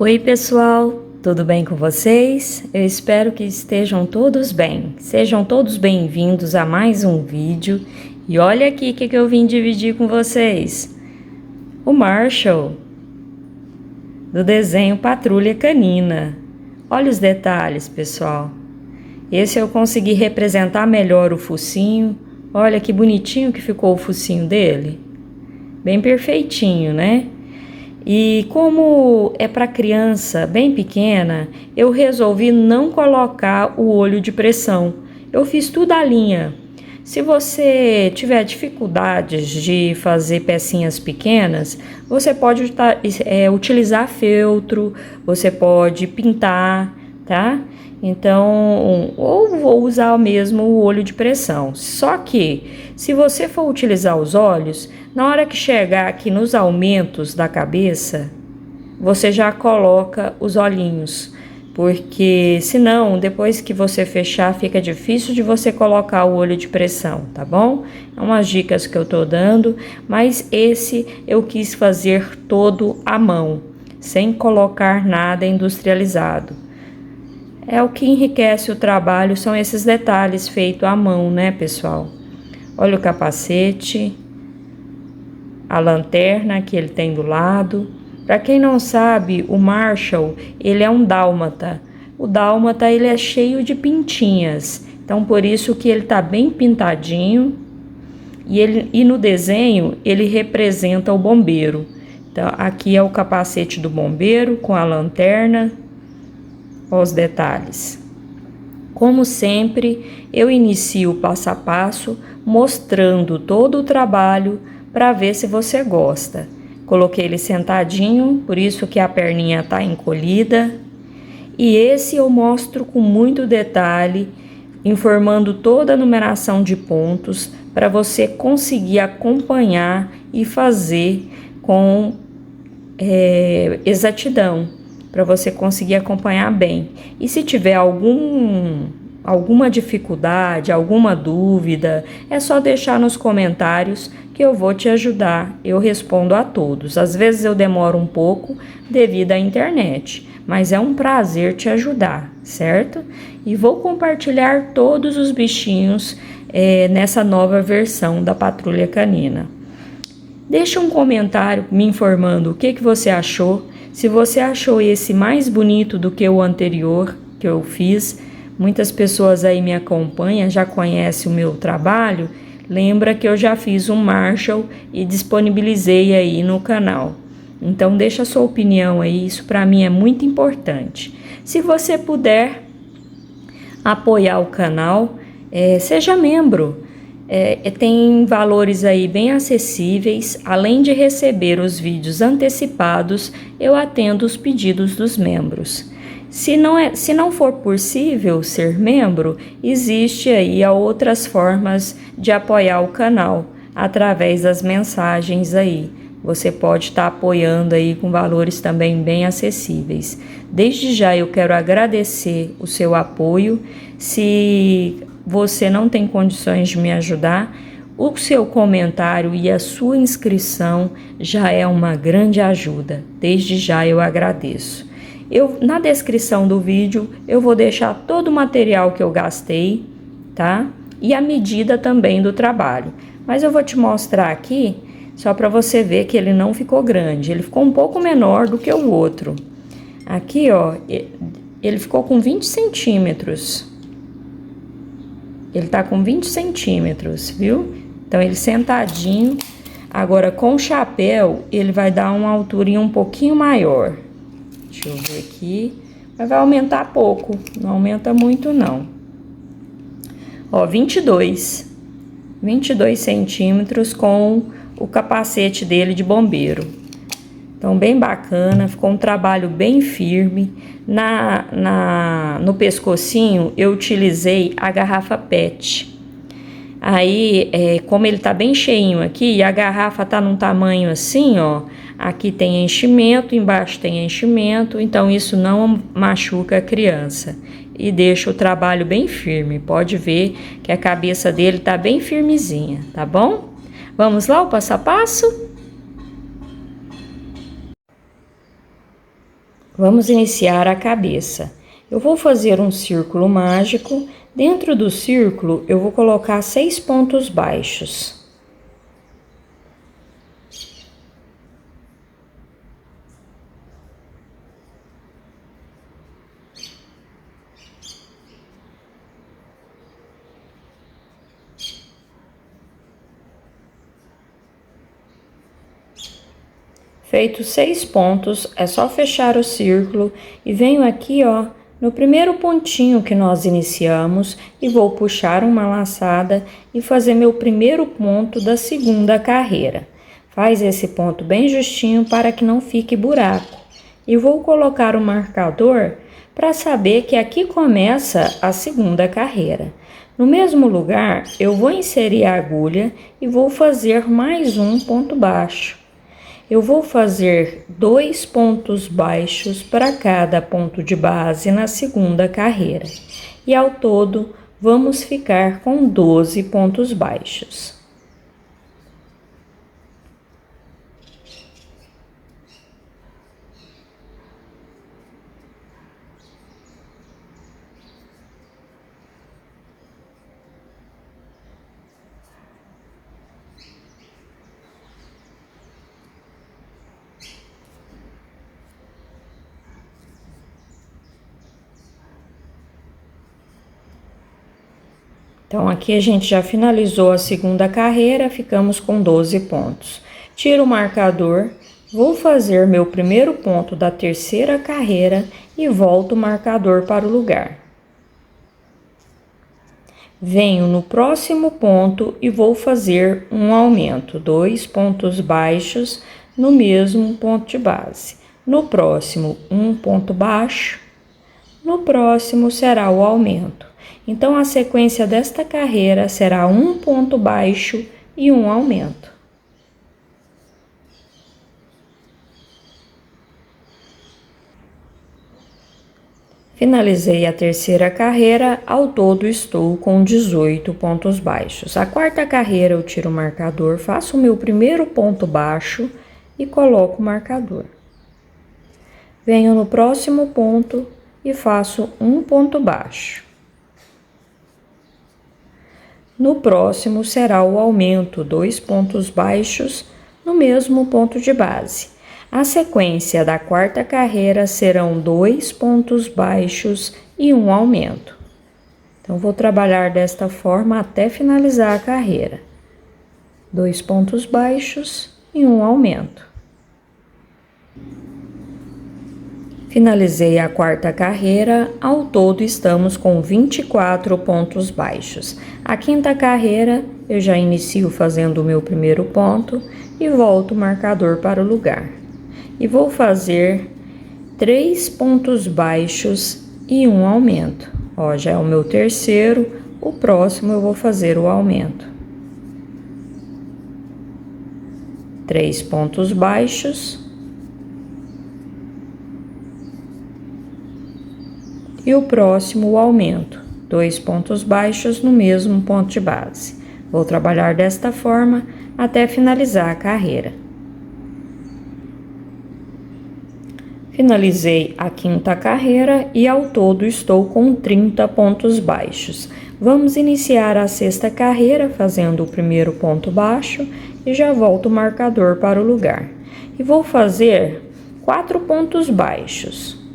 Oi pessoal, tudo bem com vocês? Eu espero que estejam todos bem. Sejam todos bem-vindos a mais um vídeo. E olha aqui o que eu vim dividir com vocês. O Marshall, do desenho Patrulha Canina. Olha os detalhes, pessoal. Esse eu consegui representar melhor o focinho. Olha que bonitinho que ficou o focinho dele. Bem perfeitinho, né? E como é para criança bem pequena, eu resolvi não colocar o olho de pressão. Eu fiz tudo à linha. Se você tiver dificuldades de fazer pecinhas pequenas, você pode utilizar feltro, você pode pintar, tá? Então, ou vou usar mesmo o olho de pressão. Só que, se você for utilizar os olhos, na hora que chegar aqui nos aumentos da cabeça, você já coloca os olhinhos. Porque, senão, depois que você fechar, fica difícil de você colocar o olho de pressão, tá bom? É umas dicas que eu tô dando, mas esse eu quis fazer todo à mão, sem colocar nada industrializado. É o que enriquece o trabalho, são esses detalhes feitos à mão, né, pessoal? Olha o capacete, a lanterna que ele tem do lado. Para quem não sabe, o Marshall, ele é um dálmata. O dálmata, ele é cheio de pintinhas. Então, por isso que ele tá bem pintadinho. E no desenho, ele representa o bombeiro. Então, aqui é o capacete do bombeiro com a lanterna. Olha os detalhes. Como sempre, eu inicio o passo a passo, mostrando todo o trabalho para ver se você gosta. Coloquei ele sentadinho, por isso que a perninha está encolhida. E esse eu mostro com muito detalhe, informando toda a numeração de pontos para você conseguir acompanhar e fazer com exatidão, para você conseguir acompanhar bem. E se tiver alguma dificuldade, alguma dúvida, é só deixar nos comentários que eu vou te ajudar. Eu respondo a todos. Às vezes eu demoro um pouco devido à internet, mas é um prazer te ajudar, certo? E vou compartilhar todos os bichinhos nessa nova versão da Patrulha Canina. Deixa um comentário me informando o que você achou. Se você achou esse mais bonito do que o anterior que eu fiz, muitas pessoas aí me acompanham, já conhecem o meu trabalho, lembra que eu já fiz um Marshall e disponibilizei aí no canal. Então deixa a sua opinião aí, isso para mim é muito importante. Se você puder apoiar o canal, seja membro. Tem valores aí bem acessíveis. Além de receber os vídeos antecipados, eu atendo os pedidos dos membros. Se não for possível ser membro, existe aí outras formas de apoiar o canal, através das mensagens aí. Você pode estar apoiando aí com valores também bem acessíveis. Desde já eu quero agradecer o seu apoio. Se você não tem condições de me ajudar, o seu comentário e a sua inscrição já é uma grande ajuda. Desde já eu agradeço. Na descrição do vídeo eu vou deixar todo o material que eu gastei, tá? E a medida também do trabalho. Mas eu vou te mostrar aqui, só para você ver que ele não ficou grande. Ele ficou um pouco menor do que o outro. Aqui, ó, ele ficou com 20 centímetros. Ele tá com 20 centímetros, viu? Então, ele sentadinho. Agora, com o chapéu, ele vai dar uma alturinha um pouquinho maior. Deixa eu ver aqui. Mas vai aumentar pouco. Não aumenta muito, não. Ó, 22 centímetros com o capacete dele de bombeiro. Então, bem bacana. Ficou um trabalho bem firme. No pescocinho, eu utilizei a garrafa PET. Aí, como ele tá bem cheinho aqui, e a garrafa tá num tamanho assim, ó. Aqui tem enchimento, embaixo tem enchimento, então isso não machuca a criança. E deixa o trabalho bem firme. Pode ver que a cabeça dele tá bem firmezinha, tá bom? Vamos lá, o passo a passo? Vamos iniciar a cabeça. Eu vou fazer um círculo mágico. Dentro do círculo, eu vou colocar 6 pontos baixos. Feitos 6 pontos, é só fechar o círculo e venho aqui, ó, no primeiro pontinho que nós iniciamos e vou puxar uma laçada e fazer meu primeiro ponto da segunda carreira. Faz esse ponto bem justinho para que não fique buraco. E vou colocar o marcador para saber que aqui começa a segunda carreira. No mesmo lugar, eu vou inserir a agulha e vou fazer mais um ponto baixo. Eu vou fazer 2 pontos baixos para cada ponto de base na segunda carreira. E ao todo, vamos ficar com 12 pontos baixos. Então, aqui a gente já finalizou a segunda carreira, ficamos com 12 pontos. Tiro o marcador, vou fazer meu primeiro ponto da terceira carreira e volto o marcador para o lugar. Venho no próximo ponto e vou fazer um aumento, 2 pontos baixos no mesmo ponto de base. No próximo, um ponto baixo, no próximo será o aumento. Então, a sequência desta carreira será um ponto baixo e um aumento. Finalizei a terceira carreira, ao todo estou com 18 pontos baixos. A quarta carreira eu tiro o marcador, faço o meu primeiro ponto baixo e coloco o marcador. Venho no próximo ponto e faço um ponto baixo. No próximo será o aumento, 2 pontos baixos no mesmo ponto de base. A sequência da quarta carreira serão 2 pontos baixos e um aumento. Então, vou trabalhar desta forma até finalizar a carreira. 2 pontos baixos e um aumento. Finalizei a quarta carreira, ao todo estamos com 24 pontos baixos. A quinta carreira, eu já inicio fazendo o meu primeiro ponto e volto o marcador para o lugar. E vou fazer 3 pontos baixos e um aumento. Ó, já é o meu terceiro, o próximo eu vou fazer o aumento. 3 pontos baixos. E o próximo, o aumento, 2 pontos baixos no mesmo ponto de base. Vou trabalhar desta forma até finalizar a carreira. Finalizei a quinta carreira e ao todo estou com 30 pontos baixos. Vamos iniciar a sexta carreira fazendo o primeiro ponto baixo e já volto o marcador para o lugar. E vou fazer 4 pontos baixos.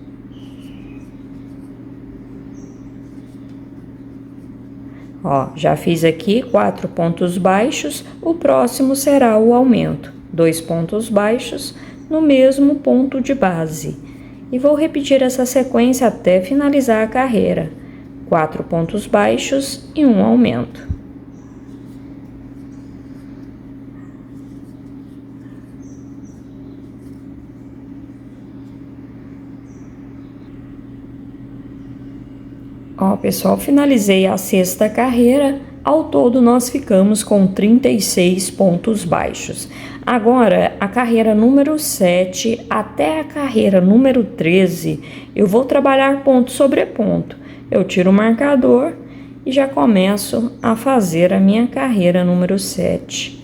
Ó, já fiz aqui 4 pontos baixos, o próximo será o aumento, 2 pontos baixos no mesmo ponto de base. E vou repetir essa sequência até finalizar a carreira, 4 pontos baixos e um aumento. Ó, pessoal, finalizei a sexta carreira, ao todo nós ficamos com 36 pontos baixos. Agora, a carreira número 7 até a carreira número 13, eu vou trabalhar ponto sobre ponto. Eu tiro o marcador e já começo a fazer a minha carreira número 7.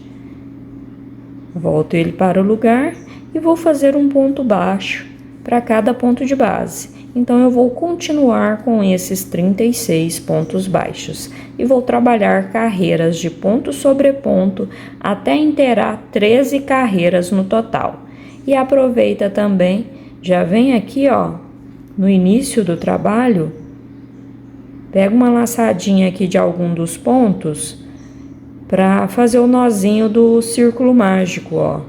Volto ele para o lugar e vou fazer um ponto baixo para cada ponto de base. Então, eu vou continuar com esses 36 pontos baixos e vou trabalhar carreiras de ponto sobre ponto até inteirar 13 carreiras no total. E aproveita também, já vem aqui, ó, no início do trabalho, pega uma laçadinha aqui de algum dos pontos para fazer o nozinho do círculo mágico, ó.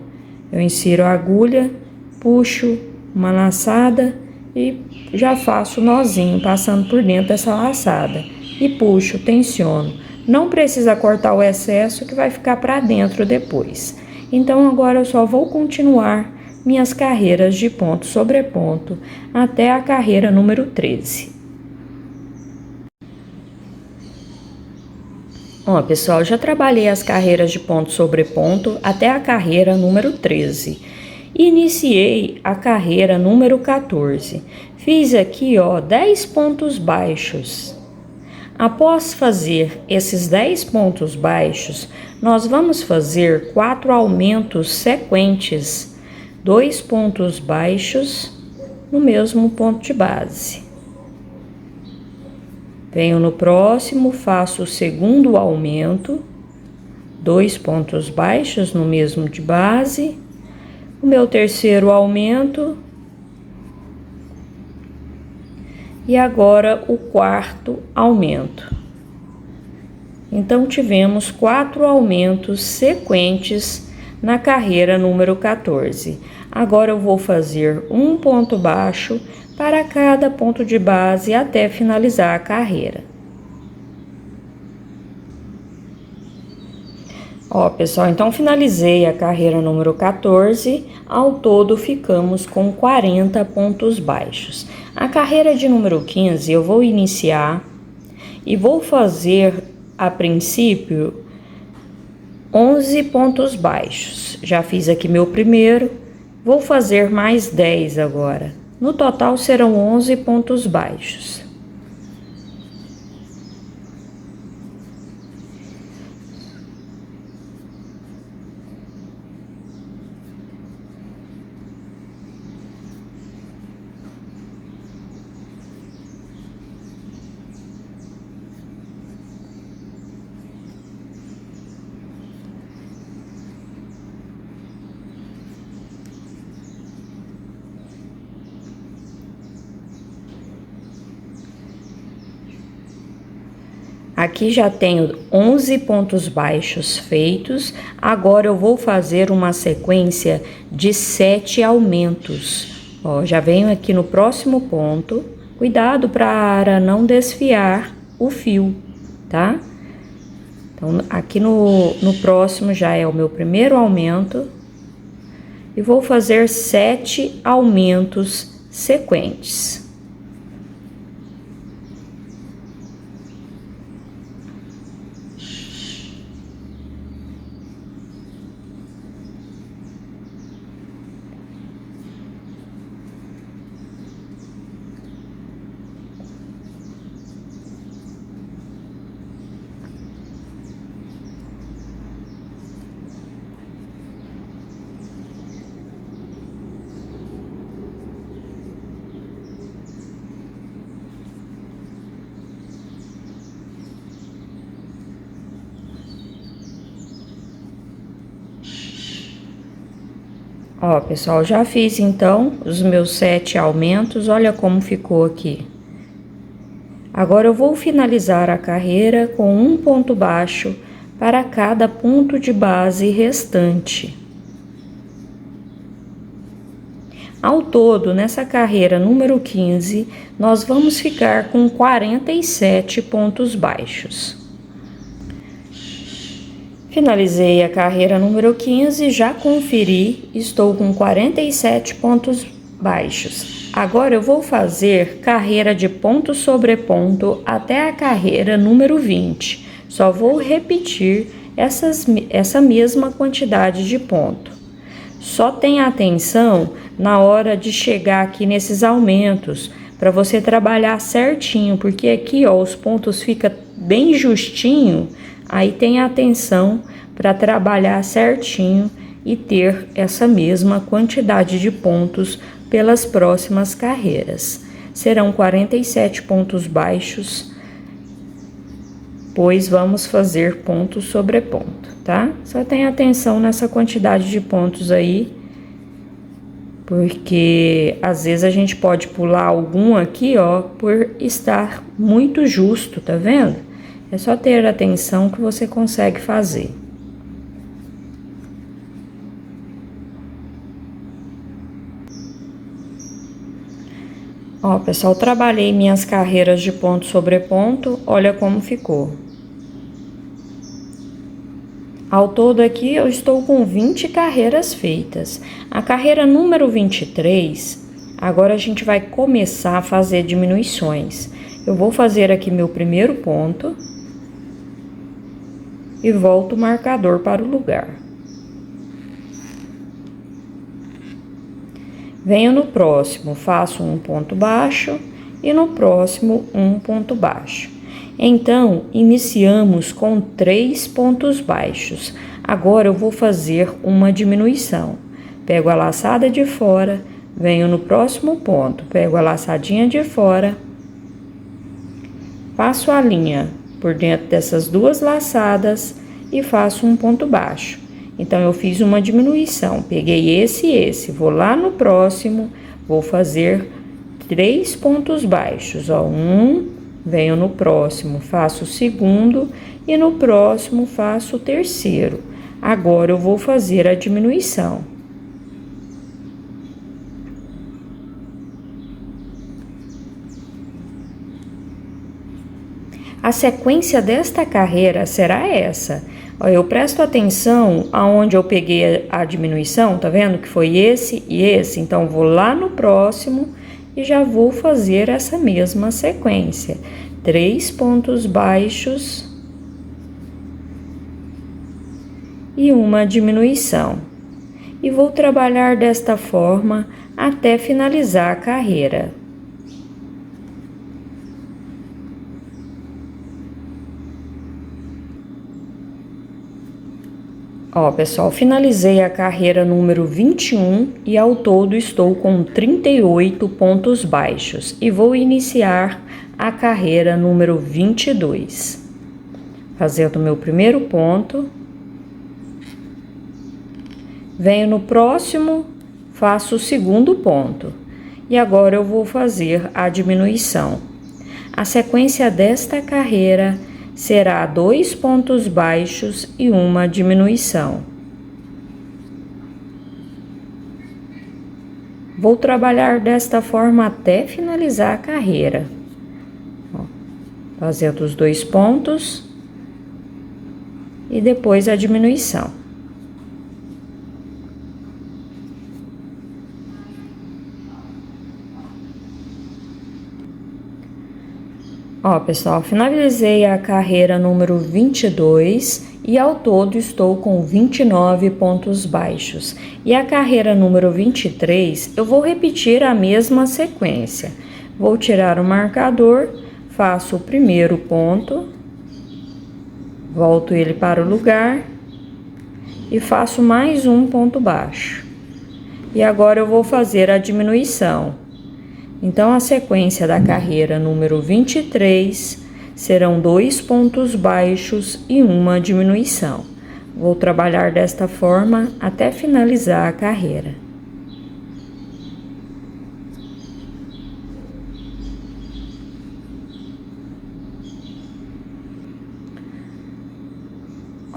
Eu insiro a agulha, puxo uma laçada e já faço o nozinho passando por dentro dessa laçada. E puxo, tensiono. Não precisa cortar o excesso que vai ficar para dentro depois. Então agora eu só vou continuar minhas carreiras de ponto sobre ponto até a carreira número 13. Ó, pessoal, já trabalhei as carreiras de ponto sobre ponto até a carreira número 13. Iniciei a carreira número 14. Fiz aqui, ó, 10 pontos baixos. Após fazer esses 10 pontos baixos, nós vamos fazer 4 aumentos sequentes, 2 pontos baixos no mesmo ponto de base. Venho no próximo, faço o segundo aumento, 2 pontos baixos no mesmo de base. O meu terceiro aumento. E agora o quarto aumento. Então, tivemos 4 aumentos sequentes na carreira número 14. Agora eu vou fazer um ponto baixo para cada ponto de base até finalizar a carreira. Ó, pessoal, então finalizei a carreira número 14, ao todo ficamos com 40 pontos baixos. A carreira de número 15 eu vou iniciar e vou fazer, a princípio, 11 pontos baixos. Já fiz aqui meu primeiro, vou fazer mais 10 agora. No total serão 11 pontos baixos. Aqui já tenho 11 pontos baixos feitos, agora eu vou fazer uma sequência de 7 aumentos. Ó, já venho aqui no próximo ponto, cuidado para não desfiar o fio, tá? Então, aqui no próximo já é o meu primeiro aumento e vou fazer 7 aumentos sequentes. Ó, pessoal, já fiz então os meus 7 aumentos, olha como ficou aqui. Agora eu vou finalizar a carreira com um ponto baixo para cada ponto de base restante. Ao todo, nessa carreira número 15, nós vamos ficar com 47 pontos baixos. Finalizei a carreira número 15, já conferi, estou com 47 pontos baixos. Agora eu vou fazer carreira de ponto sobre ponto até a carreira número 20. Só vou repetir essa mesma quantidade de ponto. Só tenha atenção na hora de chegar aqui nesses aumentos, para você trabalhar certinho, porque aqui, ó, os pontos ficam bem justinho. Aí tenha atenção para trabalhar certinho e ter essa mesma quantidade de pontos pelas próximas carreiras. Serão 47 pontos baixos, pois vamos fazer ponto sobre ponto, tá? Só tenha atenção nessa quantidade de pontos aí, porque às vezes a gente pode pular algum aqui, ó, por estar muito justo, tá vendo? É só ter atenção que você consegue fazer. Ó, pessoal, trabalhei minhas carreiras de ponto sobre ponto, olha como ficou. Ao todo aqui eu estou com 20 carreiras feitas. A carreira número 23, agora a gente vai começar a fazer diminuições. Eu vou fazer aqui meu primeiro ponto e volto o marcador para o lugar. Venho no próximo, faço um ponto baixo e no próximo um ponto baixo. Então, iniciamos com 3 pontos baixos. Agora eu vou fazer uma diminuição. Pego a laçada de fora, venho no próximo ponto, pego a laçadinha de fora, passo a linha por dentro dessas duas laçadas e faço um ponto baixo. Então, eu fiz uma diminuição, peguei esse e esse, vou lá no próximo, vou fazer 3 pontos baixos, ó, venho no próximo, faço o segundo e no próximo faço o terceiro. Agora, eu vou fazer a diminuição. A sequência desta carreira será essa. Eu presto atenção aonde eu peguei a diminuição, tá vendo? Que foi esse e esse. Então, vou lá no próximo e já vou fazer essa mesma sequência. 3 pontos baixos e uma diminuição. E vou trabalhar desta forma até finalizar a carreira. Ó, pessoal, finalizei a carreira número 21 e ao todo estou com 38 pontos baixos e vou iniciar a carreira número 22. Fazendo o meu primeiro ponto. Venho no próximo, faço o segundo ponto. E agora eu vou fazer a diminuição. A sequência desta carreira será 2 pontos baixos e uma diminuição. Vou trabalhar desta forma até finalizar a carreira. Ó, fazendo os 2 pontos e depois a diminuição. Ó, pessoal, finalizei a carreira número 22 e ao todo estou com 29 pontos baixos. E a carreira número 23, eu vou repetir a mesma sequência. Vou tirar o marcador, faço o primeiro ponto, volto ele para o lugar e faço mais um ponto baixo. E agora eu vou fazer a diminuição. Então, a sequência da carreira número 23 serão 2 pontos baixos e uma diminuição. Vou trabalhar desta forma até finalizar a carreira.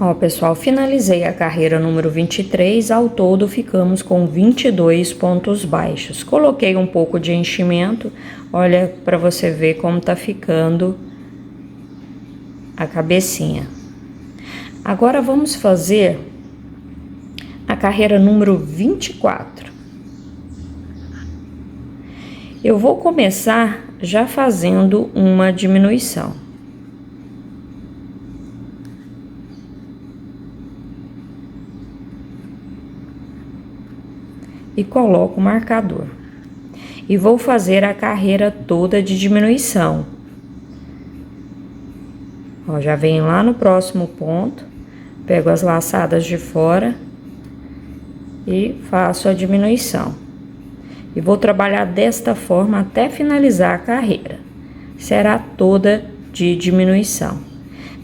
Ó, pessoal, finalizei a carreira número 23, ao todo ficamos com 22 pontos baixos. Coloquei um pouco de enchimento, olha para você ver como tá ficando a cabecinha. Agora vamos fazer a carreira número 24. Eu vou começar já fazendo uma diminuição. E coloco o marcador. E vou fazer a carreira toda de diminuição. Ó, já venho lá no próximo ponto, pego as laçadas de fora e faço a diminuição. E vou trabalhar desta forma até finalizar a carreira. Será toda de diminuição.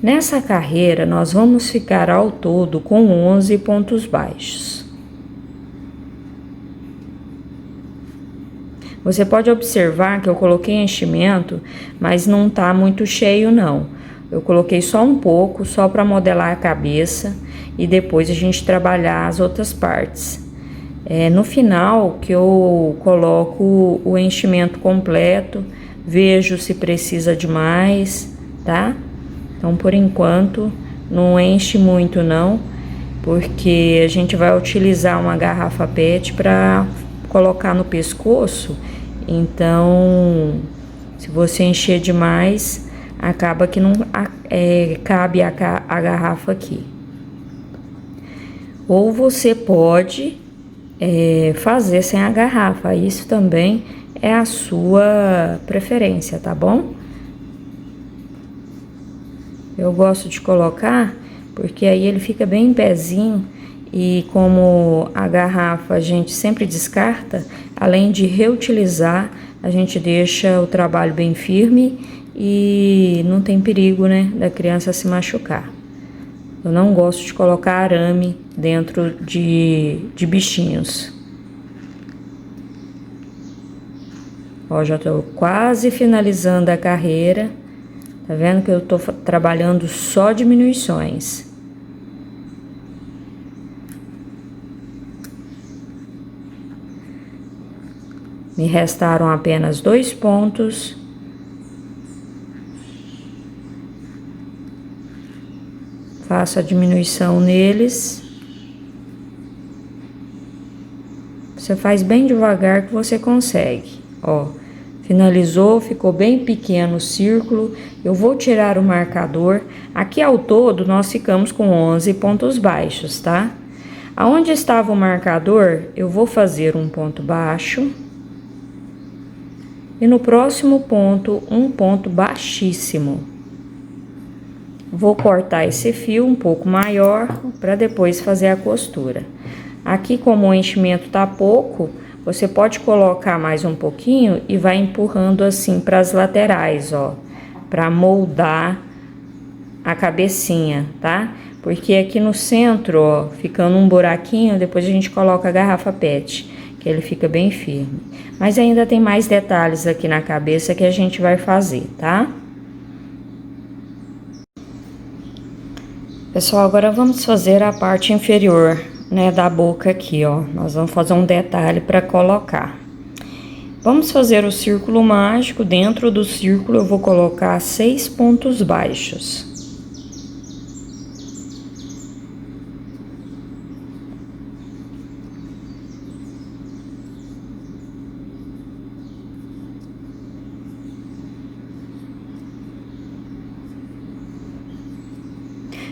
Nessa carreira, nós vamos ficar ao todo com 11 pontos baixos. Você pode observar que eu coloquei enchimento, mas não tá muito cheio não. Eu coloquei só um pouco, só para modelar a cabeça e depois a gente trabalhar as outras partes. No final que eu coloco o enchimento completo, vejo se precisa de mais, tá? Então, por enquanto, não enche muito não, porque a gente vai utilizar uma garrafa PET para colocar no pescoço. Então, se você encher demais, acaba que não cabe a garrafa aqui. Ou você pode fazer sem a garrafa, isso também é a sua preferência, tá bom? Eu gosto de colocar porque aí ele fica bem em pezinho. E como a garrafa a gente sempre descarta, além de reutilizar, a gente deixa o trabalho bem firme e não tem perigo, né, da criança se machucar. Eu não gosto de colocar arame dentro de bichinhos. Ó, já tô quase finalizando a carreira. Tá vendo que eu tô trabalhando só diminuições. Me restaram apenas 2 pontos. Faço a diminuição neles. Você faz bem devagar que você consegue. Ó, finalizou, ficou bem pequeno o círculo. Eu vou tirar o marcador. Aqui ao todo nós ficamos com 11 pontos baixos, tá? Aonde estava o marcador, eu vou fazer um ponto baixo. E no próximo ponto, um ponto baixíssimo. Vou cortar esse fio um pouco maior para depois fazer a costura. Aqui, como o enchimento tá pouco, você pode colocar mais um pouquinho e vai empurrando assim para as laterais, ó, para moldar a cabecinha, tá? Porque aqui no centro, ó, ficando um buraquinho, depois a gente coloca a garrafa PET, que ele fica bem firme. Mas ainda tem mais detalhes aqui na cabeça que a gente vai fazer, tá? Pessoal, agora vamos fazer a parte inferior, né, da boca aqui, ó. Nós vamos fazer um detalhe para colocar. Vamos fazer o círculo mágico. Dentro do círculo eu vou colocar 6 pontos baixos.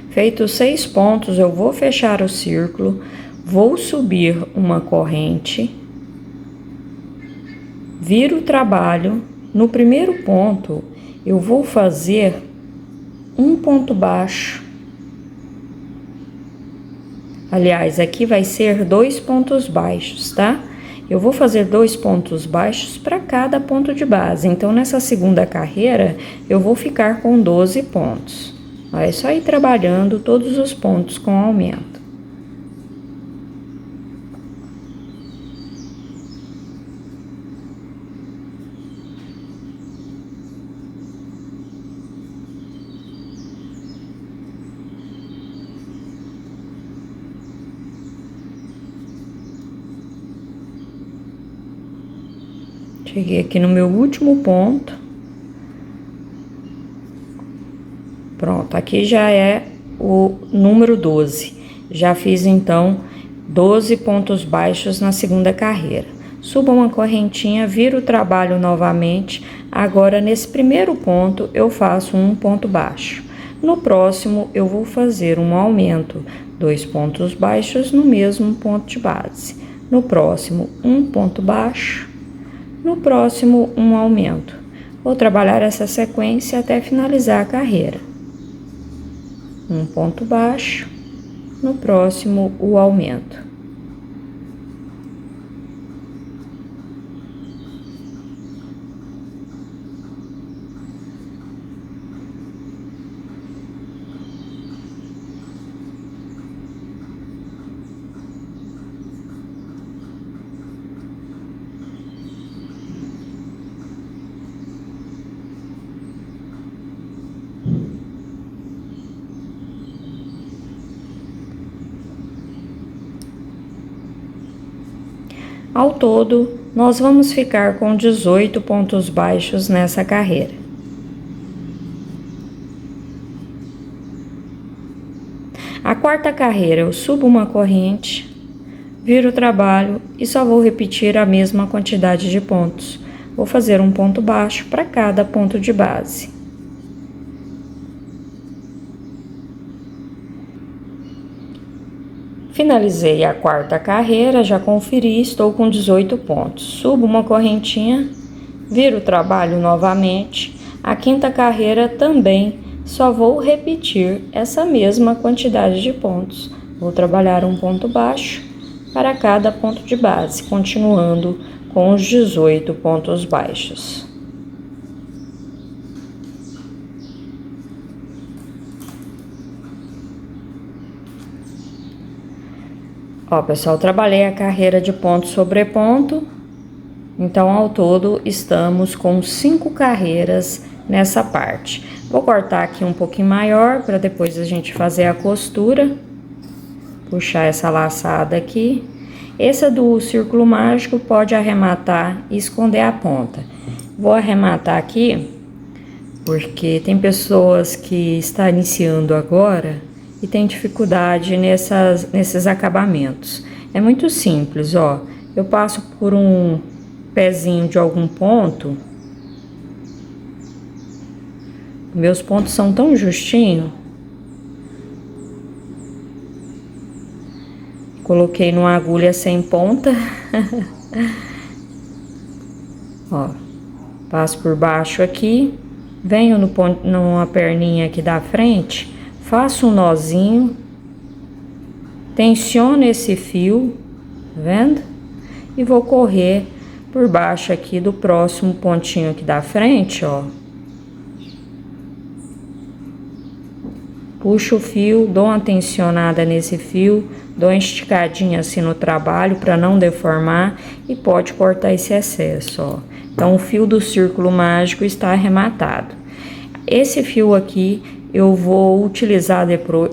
Feitos 6 pontos, eu vou fechar o círculo, vou subir uma corrente, viro o trabalho. No primeiro ponto, eu vou fazer um ponto baixo. Aliás, aqui vai ser 2 pontos baixos, tá? Eu vou fazer 2 pontos baixos para cada ponto de base. Então, nessa segunda carreira, eu vou ficar com 12 pontos. É só ir trabalhando todos os pontos com aumento. Cheguei aqui no meu último ponto. Pronto, aqui já é o número 12. Já fiz, então, 12 pontos baixos na segunda carreira. Suba uma correntinha, viro o trabalho novamente. Agora, nesse primeiro ponto, eu faço um ponto baixo. No próximo, eu vou fazer um aumento, 2 pontos baixos no mesmo ponto de base. No próximo, um ponto baixo. No próximo, um aumento. Vou trabalhar essa sequência até finalizar a carreira. Um ponto baixo, no próximo o aumento. Ao todo, nós vamos ficar com 18 pontos baixos nessa carreira. A quarta carreira, eu subo uma corrente, viro o trabalho e só vou repetir a mesma quantidade de pontos. Vou fazer um ponto baixo para cada ponto de base. Finalizei a quarta carreira, já conferi, estou com 18 pontos. Subo uma correntinha, viro o trabalho novamente. A quinta carreira também só vou repetir essa mesma quantidade de pontos. Vou trabalhar um ponto baixo para cada ponto de base, continuando com os 18 pontos baixos. Ó, pessoal, trabalhei a carreira de ponto sobre ponto, então ao todo estamos com 5 carreiras nessa parte. Vou cortar aqui um pouquinho maior para depois a gente fazer a costura, puxar essa laçada aqui. Esse do círculo mágico pode arrematar e esconder a ponta. Vou arrematar aqui porque tem pessoas que estão iniciando agora e tem dificuldade nesses acabamentos. É muito simples, ó. Eu passo por um pezinho de algum ponto. Meus pontos são tão justinhos. Coloquei numa agulha sem ponta. Ó, passo por baixo aqui, venho numa perninha aqui da frente, faço um nozinho, tensiono esse fio, tá vendo? E vou correr por baixo aqui do próximo pontinho aqui da frente, ó. Puxo o fio, dou uma tensionada nesse fio, dou uma esticadinha assim no trabalho para não deformar e pode cortar esse excesso, ó. Então, o fio do círculo mágico está arrematado. Esse fio aqui eu vou utilizar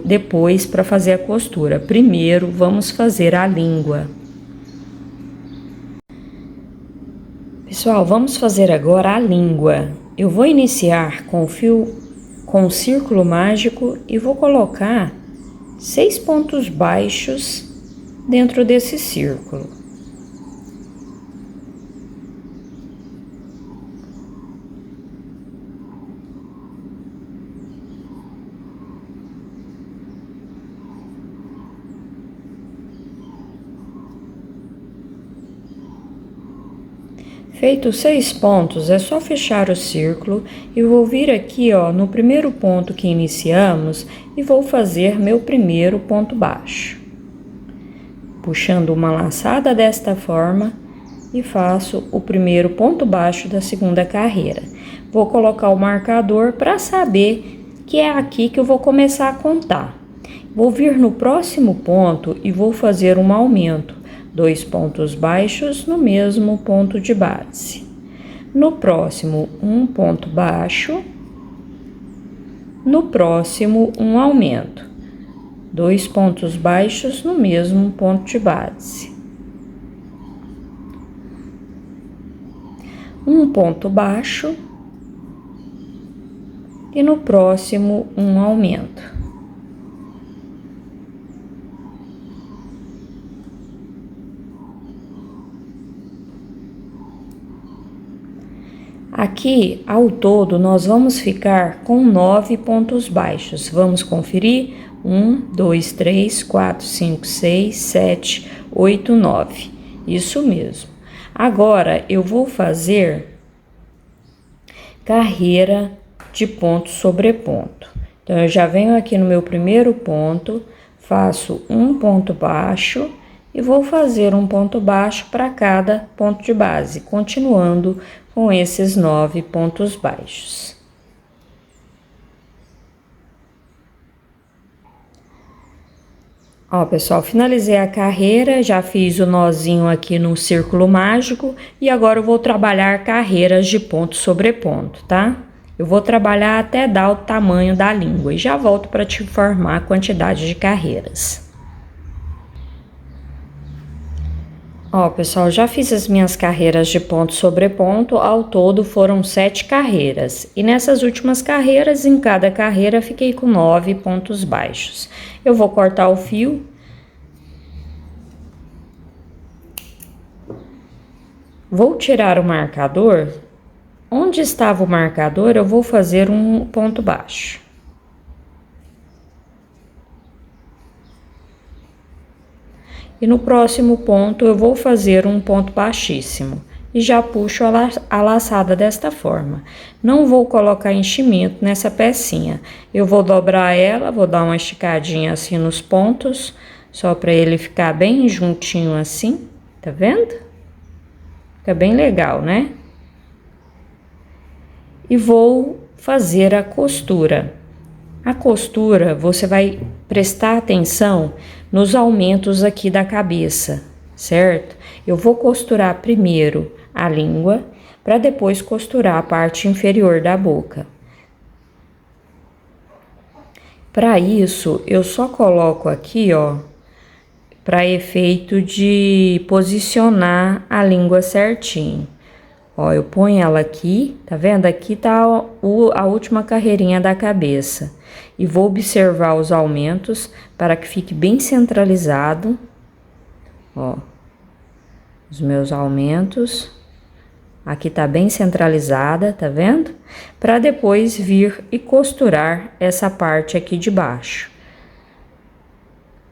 depois para fazer a costura. Primeiro, vamos fazer a língua. Pessoal, vamos fazer agora a língua. Eu vou iniciar com o fio com o círculo mágico e vou colocar 6 pontos baixos dentro desse círculo. Feito 6 pontos, é só fechar o círculo e vou vir aqui, ó, no primeiro ponto que iniciamos e vou fazer meu primeiro ponto baixo. Puxando uma laçada desta forma e faço o primeiro ponto baixo da segunda carreira. Vou colocar o marcador para saber que é aqui que eu vou começar a contar. Vou vir no próximo ponto e vou fazer um aumento. 2 pontos baixos no mesmo ponto de base. No próximo, um ponto baixo. No próximo, um aumento. 2 pontos baixos no mesmo ponto de base. Um ponto baixo. E no próximo, um aumento. Aqui, ao todo, nós vamos ficar com 9 pontos baixos. Vamos conferir? 1, 2, 3, 4, 5, 6, 7, 8, 9. Isso mesmo. Agora, eu vou fazer carreira de ponto sobre ponto. Então, eu já venho aqui no meu primeiro ponto, faço um ponto baixo e vou fazer um ponto baixo para cada ponto de base, continuando com esses 9 pontos baixos. Ó, pessoal, finalizei a carreira, já fiz o nozinho aqui no círculo mágico e agora eu vou trabalhar carreiras de ponto sobre ponto, tá? Eu vou trabalhar até dar o tamanho da língua e já volto para te informar a quantidade de carreiras. Ó, pessoal, já fiz as minhas carreiras de ponto sobre ponto, ao todo foram 7 carreiras. E nessas últimas carreiras, em cada carreira, fiquei com 9 pontos baixos. Eu vou cortar o fio. Vou tirar o marcador. Onde estava o marcador, eu vou fazer um ponto baixo. E no próximo ponto eu vou fazer um ponto baixíssimo e já puxo a laçada desta forma. Não vou colocar enchimento nessa pecinha. Eu vou dobrar ela, vou dar uma esticadinha assim nos pontos, só para ele ficar bem juntinho assim, tá vendo? Fica bem legal, né? E vou fazer a costura. A costura, você vai prestar atenção nos aumentos aqui da cabeça, certo? Eu vou costurar primeiro a língua, para depois costurar a parte inferior da boca. Para isso, eu só coloco aqui, ó, para efeito de posicionar a língua certinho. Ó, eu ponho ela aqui, tá vendo? Aqui tá a última carreirinha da cabeça. E vou observar os aumentos para que fique bem centralizado. Ó, os meus aumentos. Aqui tá bem centralizada, tá vendo? Para depois vir e costurar essa parte aqui de baixo.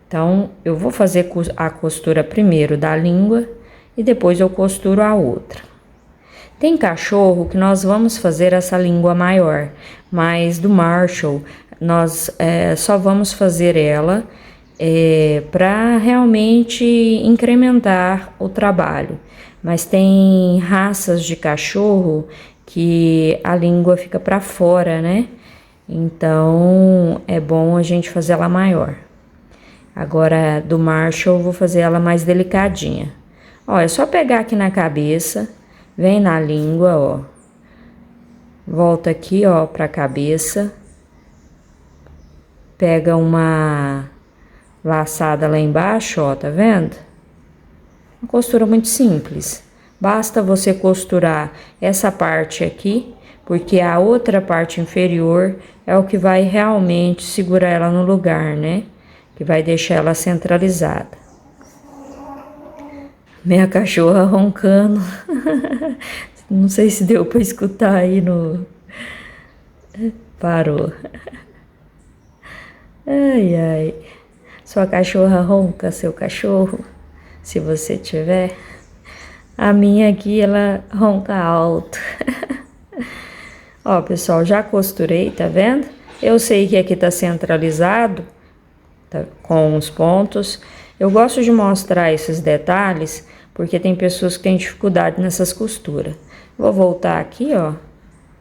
Então, eu vou fazer a costura primeiro da língua e depois eu costuro a outra. Tem cachorro que nós vamos fazer essa língua maior, mas do Marshall nós só vamos fazer ela para realmente incrementar o trabalho. Mas tem raças de cachorro que a língua fica para fora, né? Então é bom a gente fazer ela maior. Agora do Marshall eu vou fazer ela mais delicadinha. Ó, é só pegar aqui na cabeça. Vem na língua, ó. Volta aqui, ó, pra cabeça. Pega uma laçada lá embaixo, ó, tá vendo? Uma costura muito simples. Basta você costurar essa parte aqui, porque a outra parte inferior é o que vai realmente segurar ela no lugar, né? Que vai deixar ela centralizada. Minha cachorra roncando. Não sei se deu para escutar aí no... Parou. Ai, ai. Sua cachorra ronca, seu cachorro, se você tiver. A minha aqui, ela ronca alto. Ó, pessoal, já costurei, tá vendo? Eu sei que aqui tá centralizado, tá, com os pontos. Eu gosto de mostrar esses detalhes, porque tem pessoas que têm dificuldade nessas costuras. Vou voltar aqui, ó.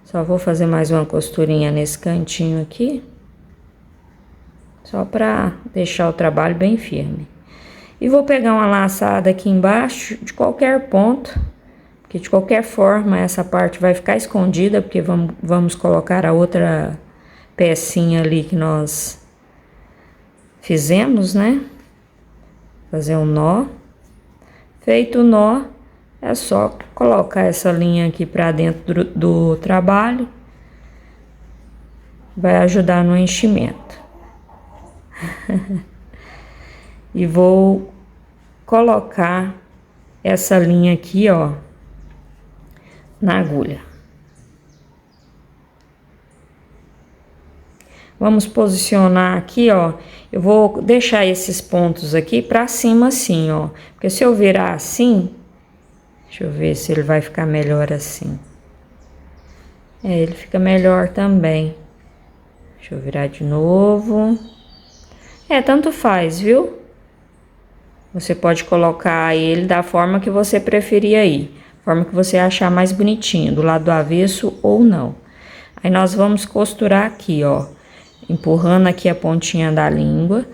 Só vou fazer mais uma costurinha nesse cantinho aqui. Só pra deixar o trabalho bem firme. E vou pegar uma laçada aqui embaixo, de qualquer ponto. Porque de qualquer forma, essa parte vai ficar escondida, porque vamos colocar a outra pecinha ali que nós fizemos, né? Fazer um nó. Feito o nó, é só colocar essa linha aqui para dentro do trabalho. Vai ajudar no enchimento. E vou colocar essa linha aqui, ó, na agulha. Vamos posicionar aqui, ó. Eu vou deixar esses pontos aqui pra cima assim, ó. Porque se eu virar assim, deixa eu ver se ele vai ficar melhor assim. Ele fica melhor também. Deixa eu virar de novo. Tanto faz, viu? Você pode colocar ele da forma que você preferir aí. Forma que você achar mais bonitinho, do lado do avesso ou não. Aí nós vamos costurar aqui, ó. Empurrando aqui a pontinha da língua,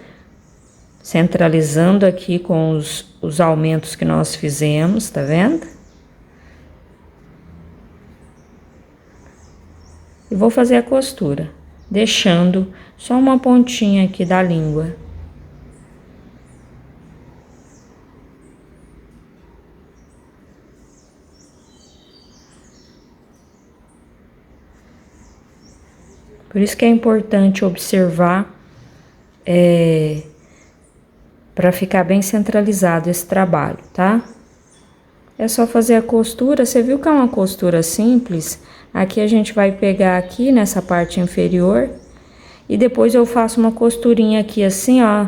centralizando aqui com os aumentos que nós fizemos, tá vendo? E vou fazer a costura, deixando só uma pontinha aqui da língua. Por isso que é importante observar para ficar bem centralizado esse trabalho, tá? É só fazer a costura, você viu que é uma costura simples? Aqui a gente vai pegar aqui nessa parte inferior e depois eu faço uma costurinha aqui assim, ó,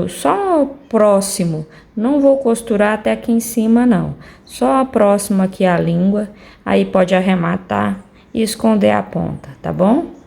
só próximo. Não vou costurar até aqui em cima, não. Só próximo aqui à língua, aí pode arrematar e esconder a ponta, tá bom?